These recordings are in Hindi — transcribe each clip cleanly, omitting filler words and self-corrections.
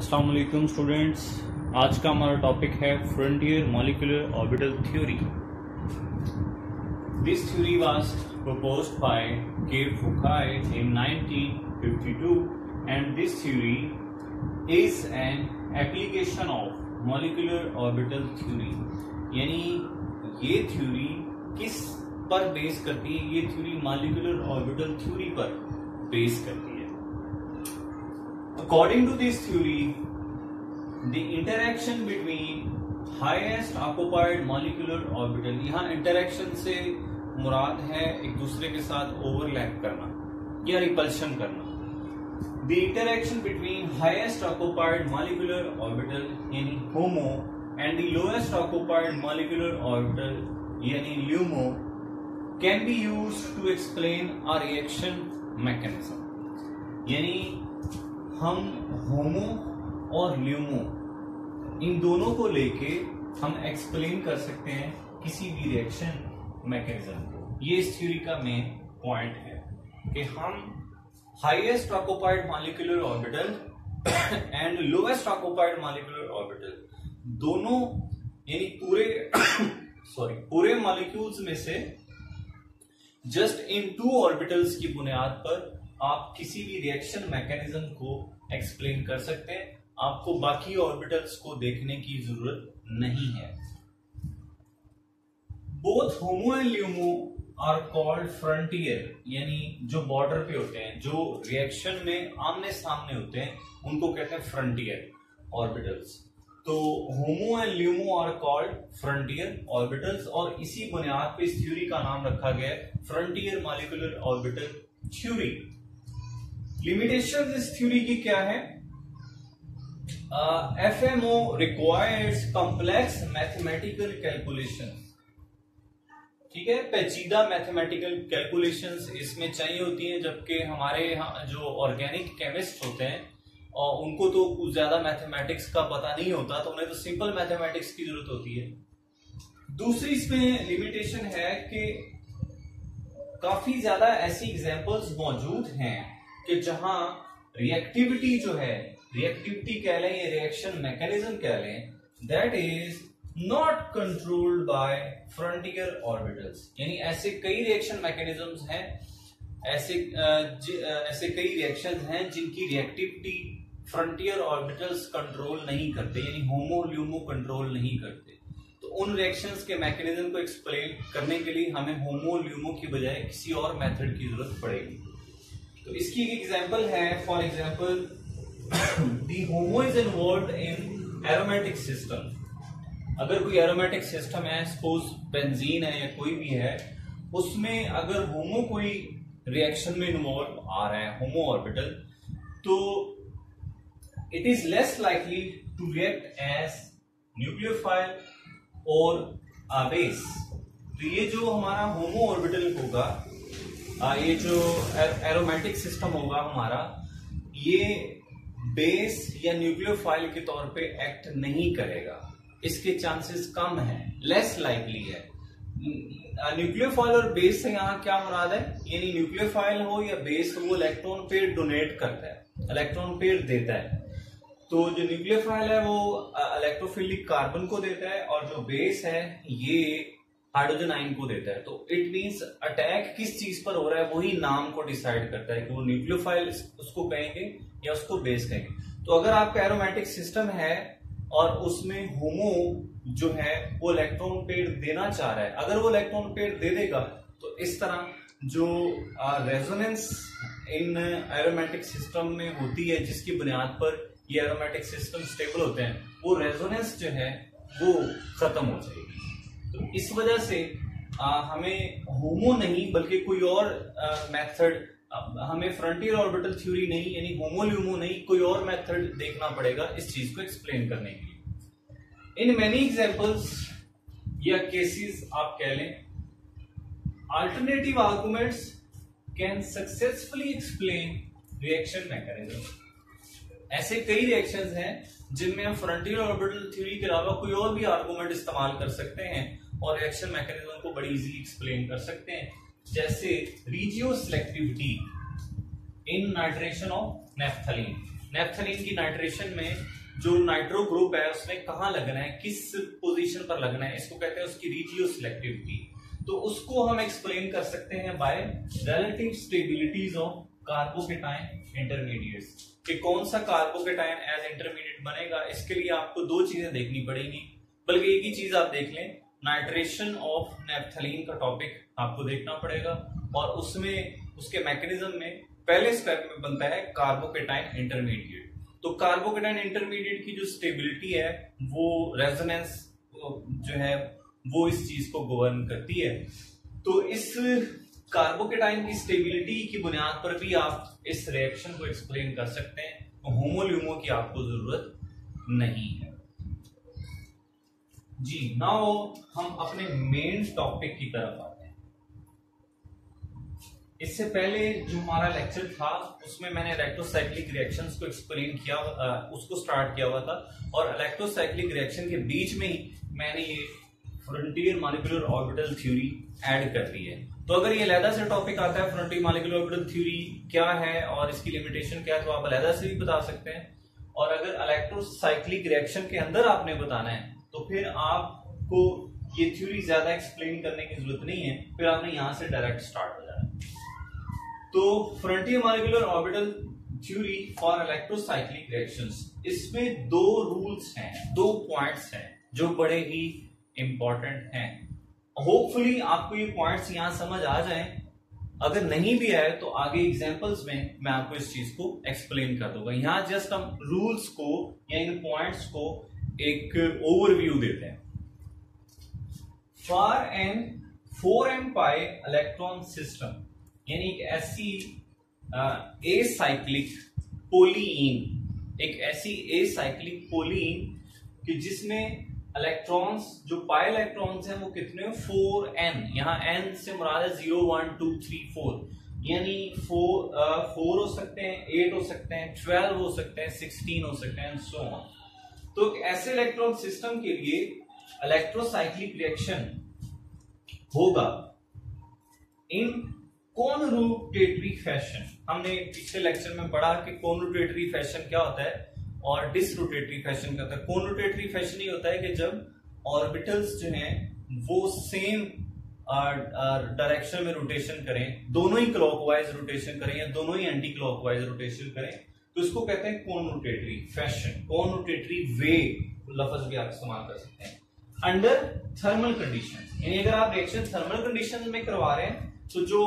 अस्सलाम वालेकुम स्टूडेंट्स। आज का हमारा टॉपिक है frontier molecular orbital theory. This theory was proposed by K. Fukui in 1952 and this theory is an application of molecular orbital theory। यानी ये थ्योरी किस पर बेस करती है? ये थ्योरी मॉलिक्यूलर ऑर्बिटल थ्योरी पर बेस करती है। According to this theory, the interaction between highest occupied molecular orbital, यहाँ interaction से मुराद है एक दूसरे के साथ ओवरलैप करना या रिपल्शन करना। The interaction between highest occupied molecular orbital यानी HOMO and the lowest occupied molecular orbital यानी LUMO can be used to explain a reaction mechanism। यानी हम HOMO और LUMO इन दोनों को लेके हम एक्सप्लेन कर सकते हैं किसी भी रिएक्शन मैकेनिज्म को। ये इस थ्योरी का मेन पॉइंट है कि हम highest occupied molecular orbital and lowest occupied molecular orbital दोनों यानी पूरे मॉलिक्यूल्स में से जस्ट इन टू ऑर्बिटल्स की बुनियाद पर आप किसी भी रिएक्शन मैकेनिज्म को एक्सप्लेन कर सकते हैं। आपको बाकी ऑर्बिटल्स को देखने की जरूरत नहीं है। Both HOMO and LUMO are called frontier, यानी जो बॉर्डर पे होते हैं, जो रिएक्शन में आमने सामने होते हैं, उनको कहते हैं फ्रंटियर ऑर्बिटल्स। तो HOMO and LUMO are called frontier orbitals और इसी बुनियाद पे इस थ्योरी का नाम रखा गया है frontier molecular orbital theory. Limitation इस थ्योरी की क्या है? FMO requires complex mathematical calculations। ठीक है, पेचीदा मैथमेटिकल कैलकुलेशंस इसमें चाहिए होती हैं, जबकि हमारे यहाँ जो ऑर्गेनिक केमिस्ट होते हैं और उनको तो कुछ ज्यादा मैथमेटिक्स का पता नहीं होता, तो उन्हें तो सिंपल मैथमेटिक्स की जरूरत होती है। दूसरी इसमें लिमिटेशन है कि काफी ज्यादा ऐसी एग्जांपल्स मौजूद हैं कि जहां रिएक्टिविटी जो है, रिएक्टिविटी कह लें या रिएक्शन मैकेनिज्म कह लें, that is not controlled by frontier orbitals. यानी ऐसे कई रिएक्शन मैकेनिज्म्स हैं, ऐसे कई रिएक्शंस हैं जिनकी रिएक्टिविटी फ्रंटियर ऑर्बिटल्स कंट्रोल नहीं करते, यानी HOMO LUMO कंट्रोल नहीं करते। तो उन रिएक्शंस के मैकेनिज्म को एक्सप्लेन करने के लिए हमें HOMO LUMO की बजाय किसी और मेथड की जरूरत पड़ेगी। तो इसकी एक एग्जांपल है, for example the HOMO is involved in aromatic system. अगर कोई एरोमेटिक सिस्टम है, सपोज बेंजीन है या कोई भी है, उसमें अगर HOMO कोई रिएक्शन में इन्वॉल्व आ रहा है, HOMO ऑर्बिटल, तो it is less likely to react as nucleophile और बेस। तो ये जो हमारा HOMO ऑर्बिटल होगा, ये जो एरोमेटिक सिस्टम होगा हमारा, ये बेस या न्यूक्लियोफाइल के तौर पे एक्ट नहीं करेगा। इसके चांसेस कम है, लेस लाइकली है। न्यूक्लियोफाइल और बेस से यहाँ क्या मुराद है? यानी न्यूक्लियोफाइल हो या बेस हो, वो इलेक्ट्रॉन पेयर डोनेट करता है, इलेक्ट्रॉन पेयर देता है। तो जो न्यूक्लियोफाइल है वो इलेक्ट्रोफिलिक कार्बन को देता है और जो बेस है ये हाइड्रोजन आयन को देता है। तो इट मींस अटैक किस चीज पर हो रहा है वही नाम को डिसाइड करता है कि वो न्यूक्लियोफाइल उसको कहेंगे या उसको बेस कहेंगे। तो अगर आपका एरोमेटिक सिस्टम है और उसमें HOMO जो है वो इलेक्ट्रॉन पेयर देना चाह रहा है, अगर वो इलेक्ट्रॉन पेयर दे देगा तो इस तरह जो रेजोनेंस इन एरोमेटिक सिस्टम में होती है, जिसकी बुनियाद पर ये एरोमेटिक सिस्टम स्टेबल होते हैं, वो रेजोनेंस जो है वो खत्म हो जाएगी। तो इस वजह से हमें HOMO नहीं बल्कि कोई और मेथड, हमें फ्रंटियर ऑर्बिटल थ्योरी नहीं यानी HOMO LUMO नहीं, कोई और मेथड देखना पड़ेगा इस चीज को एक्सप्लेन करने के लिए। इन मेनी एग्जांपल्स या केसेस आप कह लें, alternative arguments can successfully explain reaction mechanism. ऐसे कई रिएक्शंस हैं जिनमें हम फ्रंटियर ऑर्बिटल थ्योरी के अलावा कोई और भी आर्गुमेंट इस्तेमाल कर सकते हैं और रिएक्शन मैकेनिज्म को बड़ी इजीली एक्सप्लेन कर सकते हैं। जैसे regioselectivity in nitration of naphthalene. Naphthalene की नाइट्रेशन में जो नाइट्रो ग्रुप है उसमें कहाँ लगना है, किस पोजीशन पर लगना है, इसको कहते हैं उसकी रिजियो सिलेक्टिविटी। तो उसको हम एक्सप्लेन कर सकते हैं by relative stabilities of carbocation intermediates, कि कौन सा कार्बोकेटाइन एज इंटरमीडिएट बनेगा। इसके लिए आपको दो चीजें देखनी पड़ेगी, बल्कि एक ही चीज आप देख लें, नाइट्रेशन ऑफ नैप्थलीन का टॉपिक आपको देखना पड़ेगा, और उसमें उसके मैकेनिज्म में पहले स्टेप में बनता है कार्बोकेटाइन इंटरमीडिएट। तो कार्बोकेटाइन इंटरमीडिएट की जो स्टेबिलिटी है वो रेजोनेंस जो है वो इस चीज को गवर्न करती है। तो इस कार्बोकेटाइन की स्टेबिलिटी की बुनियाद पर भी आप इस रिएक्शन को एक्सप्लेन कर सकते हैं, होमो-ल्यूमो की आपको जरूरत नहीं है जी। नाउ हम अपने मेन टॉपिक की तरफ आते हैं। इससे पहले जो हमारा लेक्चर था उसमें मैंने इलेक्ट्रोसाइक्लिक रिएक्शंस को एक्सप्लेन किया, उसको स्टार्ट किया हुआ था, और इलेक्ट्रोसाइक्लिक रिएक्शन के बीच में ही मैंने ये frontier molecular orbital theory add कर दी है। तो अगर ये अलहदा से टॉपिक आता है फ्रंटियर मॉलिक्यूलर ऑर्बिटल थ्योरी क्या है और इसकी लिमिटेशन क्या है, तो आप अलहदा से भी बता सकते हैं। और अगर इलेक्ट्रोसाइक्लिक रिएक्शन के अंदर आपने बताना है तो फिर आपको ये थ्योरी ज्यादा एक्सप्लेन करने की जरूरत नहीं है, फिर आपने यहां से डायरेक्ट स्टार्ट हो जाना। तो frontier molecular orbital theory for electrocyclic reactions, इसमें दो रूल्स हैं, दो पॉइंट्स हैं जो बड़े ही इंपॉर्टेंट हैं। होपफुली आपको ये पॉइंट्स यहां समझ आ जाएं, अगर नहीं भी आए तो आगे एग्जांपल्स में मैं आपको इस चीज को एक्सप्लेन कर दूंगा। यहां जस्ट हम रूल्स को या इन पॉइंट्स को एक ओवरव्यू देते हैं। For an 4n pi electron system, यानी एक ऐसी एसाइक्लिक पोलीन, एक ऐसी एसाइक्लिक पोलीन कि जिसमें इलेक्ट्रॉन्स, जो पाई इलेक्ट्रॉन्स हैं वो कितने, 4n, यहाँ n से मुराद है 0 1 2 3 4, यानी 4 हो सकते हैं, 8 हो सकते हैं, 12 हो सकते हैं, 16 हो सकते हैं, सो ऑन। तो ऐसे इलेक्ट्रॉन सिस्टम के लिए इलेक्ट्रोसाइक्लिक रिएक्शन होगा इन कॉनरोटेटरी फैशन। हमने पिछले लेक्चर में पढ़ा कि कॉनरोटेटरी फैशन क्या होता है और डिसरोटेटरी फैशन क्या होता है। कॉनरोटेटरी फैशन ये होता है कि जब ऑर्बिटल्स जो हैं वो सेम डायरेक्शन में रोटेशन करें, दोनों ही क्लॉकवाइज रोटेशन करें या दोनों ही एंटी क्लॉकवाइज रोटेशन करें, तो इसको कहते हैं कॉनरोटेटरी फैशन, कॉनरोटेटरी वे लफ्ज भी आप इस्तेमाल कर सकते हैं। अंडर थर्मल कंडीशन, यानी अगर आप रिएक्शन थर्मल कंडीशन में करवा रहे हैं तो जो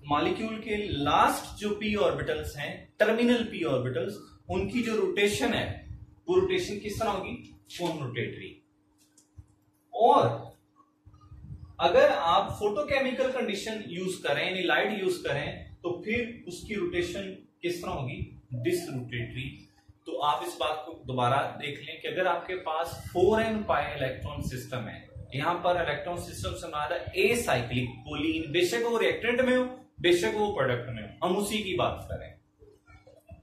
मॉलिक्यूल के लास्ट जो पी ऑर्बिटल्स हैं, टर्मिनल पी ऑर्बिटल्स, उनकी जो रोटेशन है वो रोटेशन किस तरह होगी, कॉनरोटेटरी। और अगर आप फोटोकेमिकल कंडीशन यूज करें यानी लाइट यूज करें तो फिर उसकी रोटेशन किस तरह होगी, डिसरोटेटरी। तो आप इस बात को दोबारा देख लें कि अगर आपके पास 4n पाई इलेक्ट्रॉन सिस्टम है, यहां पर इलेक्ट्रॉन सिस्टम से हमारा एसाइक्लिक पोलीन, बेशक वो रिएक्टेंट में हो बेशक वो प्रोडक्ट में हो, हम उसी की बात करें।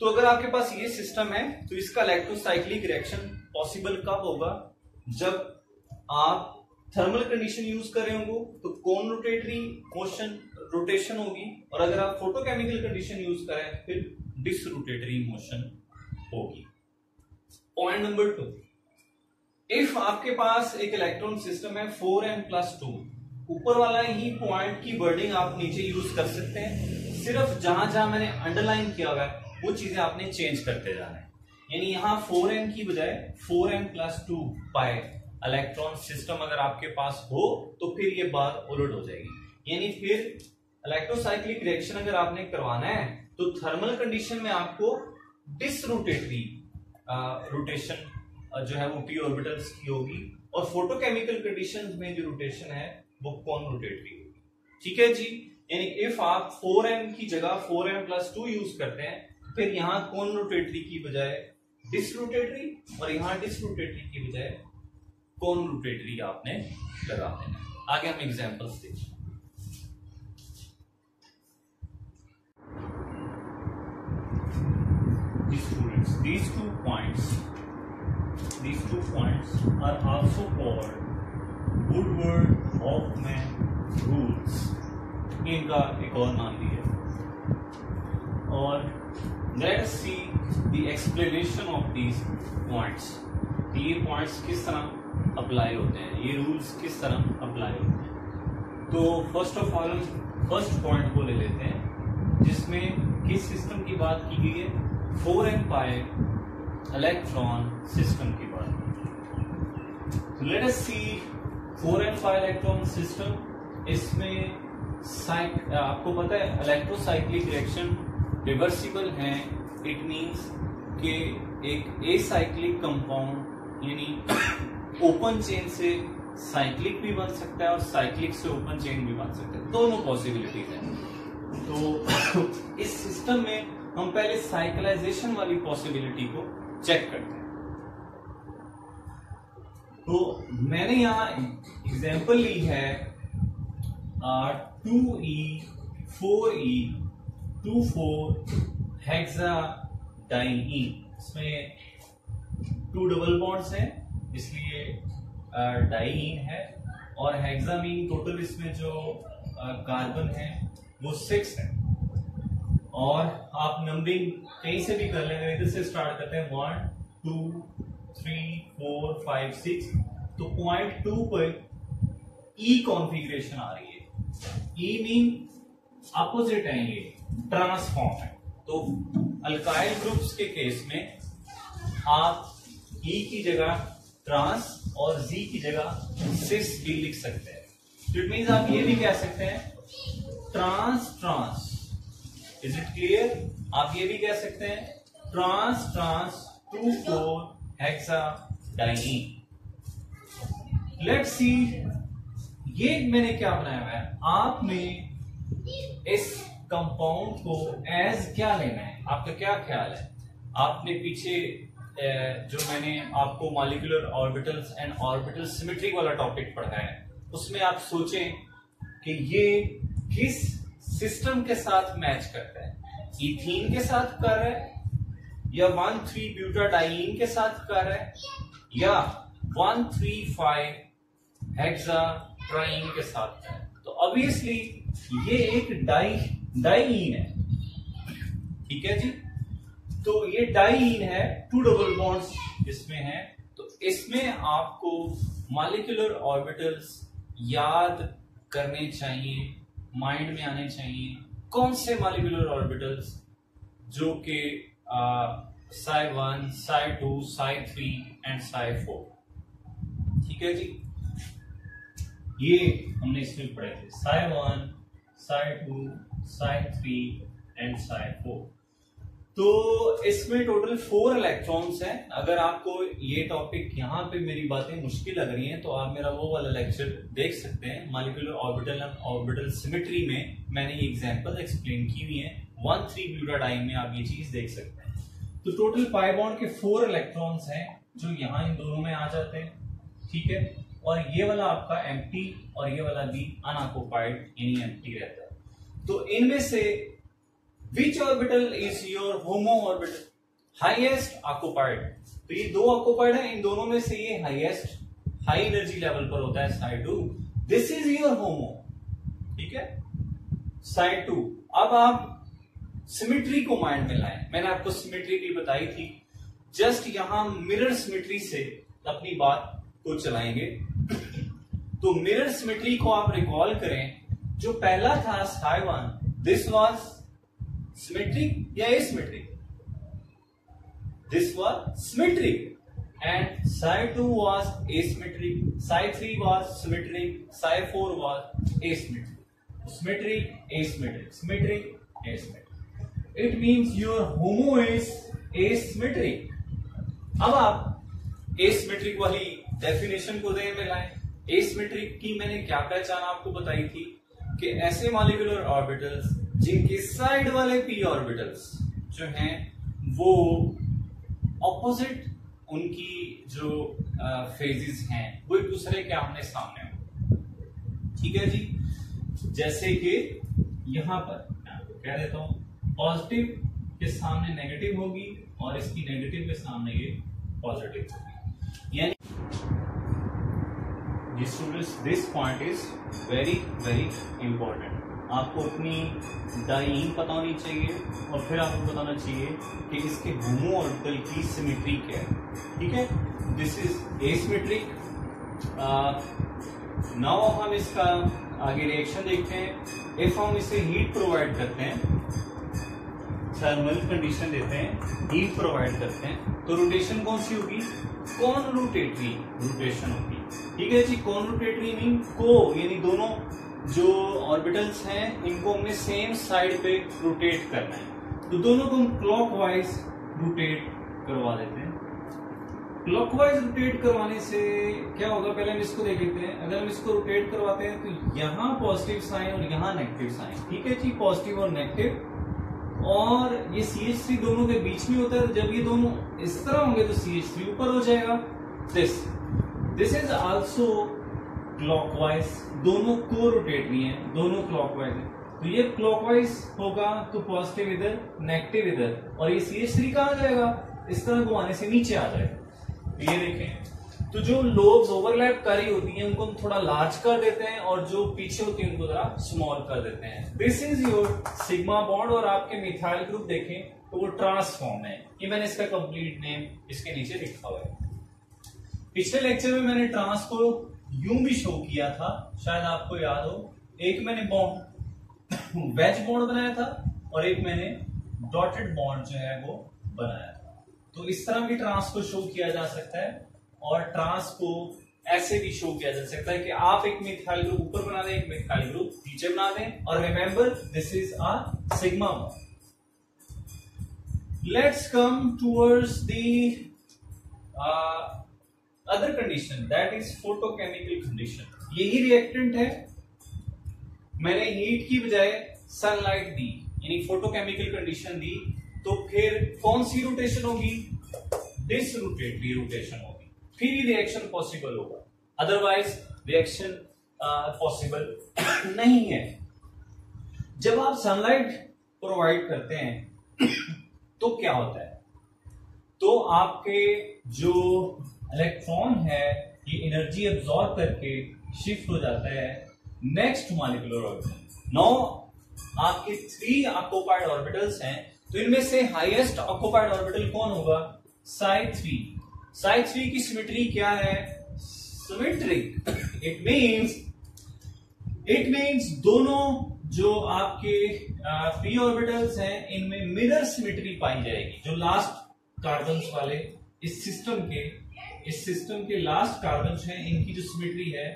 तो अगर आपके पास ये सिस्टम है तो इसका इलेक्ट्रोसाइक्लिक रिएक्शन पॉसिबल कब होगा, जब आप थर्मल कंडीशन यूज कर रहे होंगे तो कॉनरोटेटरी मोशन रोटेशन होगी, और अगर आप फोटोकेमिकल कंडीशन यूज करें फिर डिसरोटेटरी मोशन होगी। पॉइंट नंबर 2, इफ आपके पास एक इलेक्ट्रॉन सिस्टम है 4n+2, ऊपर वाला ही पॉइंट की वर्डिंग आप नीचे यूज कर सकते हैं, सिर्फ जहां जहां मैंने अंडरलाइन किया हुआ है वो चीजें आपने चेंज करते जाना है। यानी यहां 4n की बजाय 4n+2 पाई इलेक्ट्रॉन सिस्टम अगर आपके पास हो तो फिर ये बात उलट हो जाएगी। यानी फिर इलेक्ट्रोसाइक्लिक रिएक्शन अगर आपने करवाना है तो थर्मल कंडीशन में आपको डिसरोटेटरी रोटेशन जो है वो पी ऑर्बिटल्स की होगी, और फोटोकेमिकल कंडीशंस में जो रोटेशन है वो कॉनरोटेटरी होगी। ठीक है जी, यानी इफ आप 4n की जगह 4n+2 यूज करते हैं फिर यहां कॉनरोटेटरी की बजाय डिसरोटेटरी और यहां डिसरोटेटरी की बजाय कॉनरोटेटरी आपने लगा देना। आगे हम एग्जांपल्स देखिए। Students, these two points are also called Woodward-Hoffmann rules, इनका एक और नाम भी है। और let us see the explanation of these points. ये पॉइंट्स किस तरह अप्लाई होते हैं, ये रूल्स किस तरह अप्लाई होते हैं। तो first of all first point को ले लेते हैं जिसमें किस सिस्टम की बात की गई है, 4n pi इलेक्ट्रॉन सिस्टम की बात। लेट अस सी 4n pi इलेक्ट्रॉन सिस्टम। इसमें आपको पता है इलेक्ट्रोसाइक्लिक रिएक्शन रिवर्सिबल है। इट मींस कि एक एसाइक्लिक कंपाउंड यानी ओपन चेन से साइक्लिक भी बन सकता है और साइक्लिक से ओपन चेन भी बन सकता है, दोनों पॉसिबिलिटीज हैं। तो इस सिस्टम में हम पहले साइक्लाइजेशन वाली पॉसिबिलिटी को चेक करते हैं। तो मैंने यहां एग्जांपल ली है 2e 4e 24 हेक्साडाइईन। इसमें 2 डबल बॉन्ड्स हैं इसलिए डाइईन है, और हेक्सामीन टोटल इसमें जो कार्बन है वो 6 है। और आप नंबरिंग कहीं से भी कर लेंगे, इधर से स्टार्ट करते हैं 1 2 3 4 5 6। तो पॉइंट 2 पर ई कॉन्फ़िगरेशन आ रही है। ई मीन अपोजिट है, ये ट्रांसफॉर्म है। तो अल्काइल ग्रुप्स के केस में आप ई की जगह ट्रांस और जी की जगह सिस भी लिख सकते हैं। तो इट मींस आप ये भी कह सकते हैं trans trans. Is it clear? आप ये भी कह सकते हैं trans trans 2,4 hexadiene. Let's see ये मैंने क्या बनाया हुआ है। आपने इस कंपाउंड को एज क्या लेना है, आपका क्या ख्याल है? आपने पीछे जो मैंने आपको molecular orbitals and orbital symmetry वाला टॉपिक पढ़ा है, उसमें आप सोचें कि ये किस सिस्टम के साथ मैच करता है। इथीन के साथ कर रहा है, या 1,3-ब्यूटाडाइईन के साथ कर रहा है, या 1,3,5 हेक्साट्राईन के साथ कर रहा है। तो ऑब्वियसली ये एक डाइईन है, ठीक है जी। तो ये डाइईन है, 2 डबल बॉन्ड्स इसमें है। तो इसमें आपको मॉलिक्यूलर ऑर्बिटल्स याद करने चाहिए, माइंड में आने चाहिए। कौन से मॉलिक्यूलर ऑर्बिटल्स? जो कि psi1 psi2 psi3 and psi4, ठीक है जी। ये हमने इसमें पढ़े थे psi1 psi2 psi3 and psi4। तो इसमें टोटल 4 इलेक्ट्रॉन्स हैं। अगर आपको ये टॉपिक यहाँ पे मेरी बातें मुश्किल लग रही हैं तो आप मेरा वो वाला लेक्चर देख सकते हैं। Molecular orbital and orbital symmetry में मैंने ये एग्जांपल एक्सप्लेन की हुई है। 1,3-ब्यूटाडाइईन में आप ये चीज देख सकते हैं। तो टोटल पाई बॉन्ड के 4 इलेक्ट्रॉन्स हैं जो यहाँ इन दोनों में आ जाते हैं, ठीक है। और ये वाला आपका एम्प्टी और ये वाला भी अनऑक्युपाइड यानी एम्प्टी रहता है। तो इनमें से Which orbital is your homo orbital? Highest occupied। तो ये 2 ऑक्युपाइड है, इन दोनों में से ये हाईएस्ट हाई एनर्जी लेवल पर होता है psi2। दिस इज योर होमो, ठीक है, psi2। अब आप सिमेट्री को माइंड में लाएं। मैंने आपको सिमेट्री भी बताई थी। जस्ट यहां मिरर सिमेट्री से अपनी बात को चलाएंगे। तो मिरर सिमेट्री को आप रिकॉल करें। जो पहला था psi1, दिस वाज symmetric या asymmetric? This was symmetric, and psi2 was asymmetric, psi3 was symmetric, psi4 was asymmetric. Symmetric, asymmetric, symmetric, asymmetric. It means your homo is asymmetric. अब आप asymmetric वाली डेफिनेशन को दें में लाएं। asymmetric की मैंने क्या पहचान आपको बताई थी कि ऐसे मॉलिक्यूलर ऑर्बिटल्स जिनके साइड वाले पी ऑर्बिटल्स जो हैं वो ऑपोजिट, उनकी जो फेजेस हैं वो एक दूसरे के आमने सामने हो, ठीक है जी। जैसे कि यहां पर मैं आपको कह देता हूं पॉजिटिव के सामने नेगेटिव होगी और इसकी नेगेटिव के सामने ये पॉजिटिव होगी। यानी students, this point is very very important. आपको अपनी डाइंग पता होनी चाहिए और फिर आपको बताना चाहिए कि इसके होमो ऑर्बिटल की सिमेट्री क्या है। ठीक है, दिस इज एसिमेट्रिक। नाउ हम इसका आगे रिएक्शन देखते हैं। इफ हम इसे हीट प्रोवाइड करते हैं, थर्मल कंडीशन देते हैं, हीट प्रोवाइड करते हैं, तो रोटेशन कौन सी होगी? कॉनरोटेटरी रोटेशन होगी। ठीक है जी, कॉनरोटेटरी मीन को, यानी दोनों जो ऑर्बिटल्स हैं इनको हमने सेम साइड पे रोटेट करना है, तो दोनों को हम क्लॉकवाइज रोटेट करवा देते हैं। क्लॉकवाइज रोटेट करवाने से क्या होगा, पहले हम इसको देख लेते हैं। अगर हम इसको रोटेट करवाते हैं तो यहाँ पॉजिटिव साइन और यहाँ नेगेटिव साइन। ठीक है जी, पॉजिटिव और नेगेटिव, और ये CH3 दोनों के बीच में होता है। तो जब ये दोनों इस तरह होंगे तो CH3 ऊपर हो जाएगा। दिस इज आल्सो क्लॉकवाइज, दोनों को रोटेटरी है, दोनों क्लॉकवाइज है। तो ये क्लॉकवाइज होगा तो पॉजिटिव इधर, नेगेटिव इधर, और ये CH3 कहां जाएगा? इस तरह घुमाने से नीचे आ जाएगा। तो ये देखें, तो जो लोब्स ओवरलैप कर रही होती हैं उनको हम थोड़ा लार्ज कर देते हैं, और जो पीछे होती है उनको जरा स्मॉल कर देते हैं। This is your sigma bond, और आपके मिथाइल ग्रुप देखें तो वो ट्रांसफॉर्म है। ये मैंने इसका कंप्लीट नेम इसके नीचे लिखा हुआ है। पिछले लेक्चर में मैंने ट्रांस को यूं भी शो किया था, शायद आपको याद हो। एक मैंने बॉन्ड वेज बॉन्ड बनाया था और एक मैंने डॉटेड बॉन्ड जो है वो बनाया था। तो इस तरह भी ट्रांस को शो किया जा सकता है, और ट्रांस को ऐसे भी शो किया जा सकता है कि आप एक मिथाइल ग्रुप ऊपर बना दें, एक मिथाइल ग्रुप नीचे बना दें, और remember this is a sigma bond. Let's come towards the other condition, that is photochemical condition. यही रिएक्टेंट है, मैंने हीट की बजाय सनलाइट दी, यानी फोटोकेमिकल कंडीशन दी, तो फिर कौन सी रोटेशन होगी? डिसरोटेटरी रोटेशन होगी, फिर ही रिएक्शन पॉसिबल होगा, अदरवाइज रिएक्शन पॉसिबल नहीं है। जब आप सनलाइट प्रोवाइड करते हैं तो क्या होता है? तो आपके जो इलेक्ट्रॉन है ये एनर्जी एब्जॉर्ब करके शिफ्ट हो जाता है नेक्स्ट मॉलिक्यूलर ऑर्बिटल। नाउ आपके 3 ऑक्यूपाइड ऑर्बिटल्स हैं, तो इनमें से हाईएस्ट ऑक्यूपाइड ऑर्बिटल कौन होगा? psi3। psi3 की सिमेट्री क्या है? सिमेट्रिक। इट मींस दोनों जो आपके p ऑर्बिटल्स हैं इनमें मिरर सिमेट्री पाई जाएगी। जो लास्ट कार्बन्स वाले इस सिस्टम के लास्ट कार्बन हैं, इनकी जो सिमेट्री है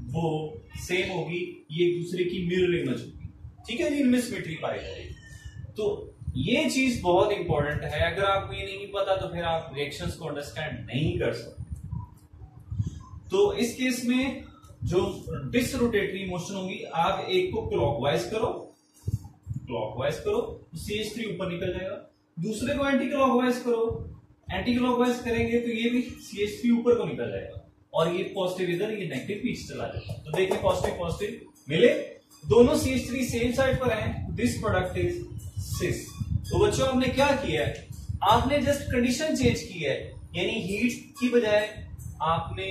वो सेम होगी, ये एक दूसरे की मिरर इमेज होगी। ठीक है जी, इनमें सिमेट्री पाई जाएगी। तो ये चीज बहुत इंपॉर्टेंट है, अगर आपको ये नहीं पता तो फिर आप रिएक्शंस को अंडरस्टैंड नहीं कर सकते। तो इस केस में जो डिसरोटेटरी मोशन होगी, आप एक को क्लॉकवाइज करो तो CH3 ऊपर निकल जाएगा, दूसरे को एंटी क्लॉकवाइज करेंगे तो ये भी CH3 ऊपर को निकल जाएगा, और ये पॉजिटिव इधर, ये नेगेटिव पीछे चला जाएगा। तो देखिए पॉजिटिव मिले, दोनों CH3 सेम साइड पर हैं, दिस प्रोडक्ट इज सिस। तो बच्चों आपने क्या किया है? आपने जस्ट कंडीशन चेंज की है, यानी हीट की बजाय आपने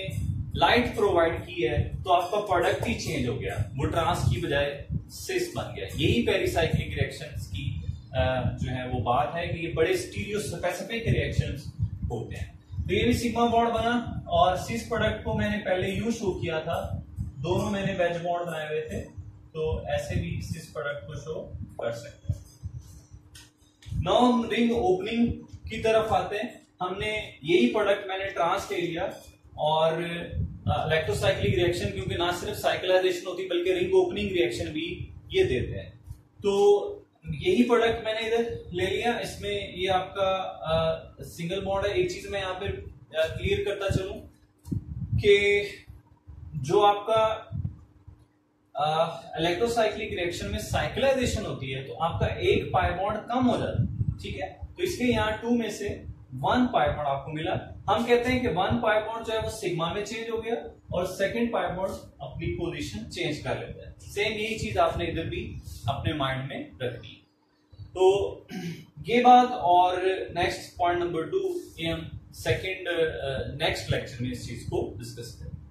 लाइट प्रोवाइड की है, तो आपका प्रोडक्ट ही चेंज हो गया, वो ट्रांस की बजाय सिस बन गया। यही पेरिसाइक्लिक रिएक्शंस की जो है वो बात है कि ये बड़े स्टीरियो स्पेसिफिक रिएक्शंस होते हैं। तो ये भी सिग्मा बॉन्ड बना, और सिस प्रोडक्ट को मैंने पहले यूं शो किया था, दोनों मैंने वेज बॉन्ड बनाए हुए थे, तो ऐसे भी सिस प्रोडक्ट को शो कर सकते हैं। नाउ हम रिंग ओपनिंग की तरफ आते हैं। हमने यही प्रोडक्ट मैंने ट्रांस ले लिया, और इलेक्ट्रोसाइक्लिक रिएक्शन, क्योंकि ना सिर्फ साइक्लाइजेशन होती बल्कि रिंग ओपनिंग रिएक्शन भी ये देते हैं। तो यही प्रोडक्ट मैंने इधर ले लिया, इसमें ये आपका सिंगल बॉन्ड है। एक चीज मैं यहाँ पे क्लियर करता चलूं कि जो आपका इलेक्ट्रोसाइक्लिक रिएक्शन में साइक्लाइजेशन होती है तो आपका एक पाई बॉन्ड कम हो जाता है। ठीक है, तो इसलिए यहाँ 2 में से 1 पाई बॉन्ड आपको मिला। हम कहते हैं कि 1 पाई बॉन्ड जो है वो सिग्मा में चेंज हो गया, और सेकंड पाई बॉन्ड अपनी पोजीशन चेंज कर लेता है। सेम यही चीज आपने इधर भी अपने माइंड में रखनी। तो ये बात, और नेक्स्ट पॉइंट नंबर 2 ये हम सेकंड नेक्स्ट लेक्चर में इस चीज को डिस्कस करेंगे।